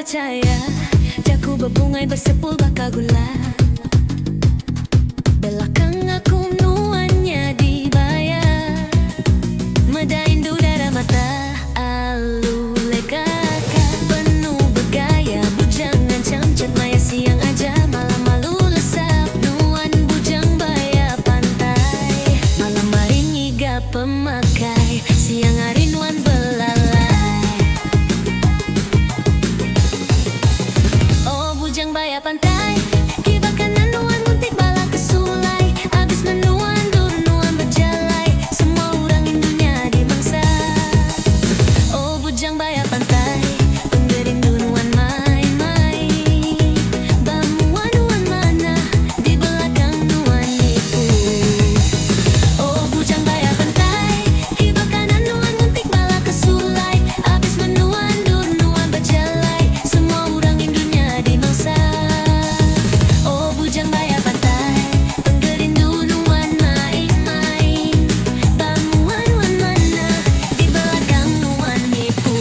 percaya, jaku berbungai bersepul bakal gula. Belakang aku nuannya dibayar, medain udara mata alu lekaka. Penuh bergaya, bujang ngancam cat maya siang aja malam malu lesap. Nuan bujang baya pantai, malam hari ngiga pemakai, siang hari nuan belalai. Oh bujang baya pantai, kibakan nuan guntik bala kesulai. Abis menuan dur nuan berjalai, semua orang Indonya dimangsa. Oh bujang baya pantai, penggerindu nuan main-main. Bamuan nuan mana, di belakang nuan nipu. Oh bujang baya pantai, kibakan nuan guntik bala kesulai. Abis menuan dur nuan berjalai, semua orang Indonya dimangsa. Oh bujang baya pantai, penggerindu nuan main-main. Bamuan nuan mana, di belakang nuan nipu.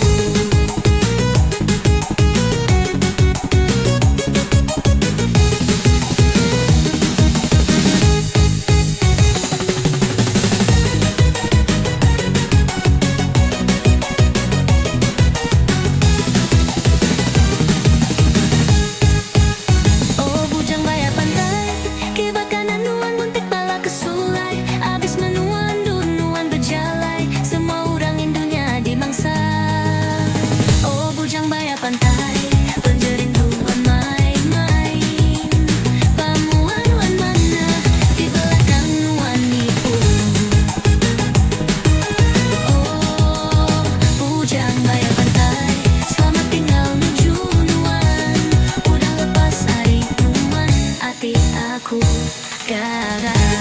Oh bujang baya pantai, kibakan nuan guntik bala kesulai. Abis menuan dur nuan berjalai, semua orang Indonya dimangsa. Oh bujang baya pantai, penggerindu nuan main-main. Bamuan nuan mana, di belakang nuan nipu. Oh bujang baya pantai, selamat tinggal menuju nuan. Udah lepas hari nuan, hati aku gagal.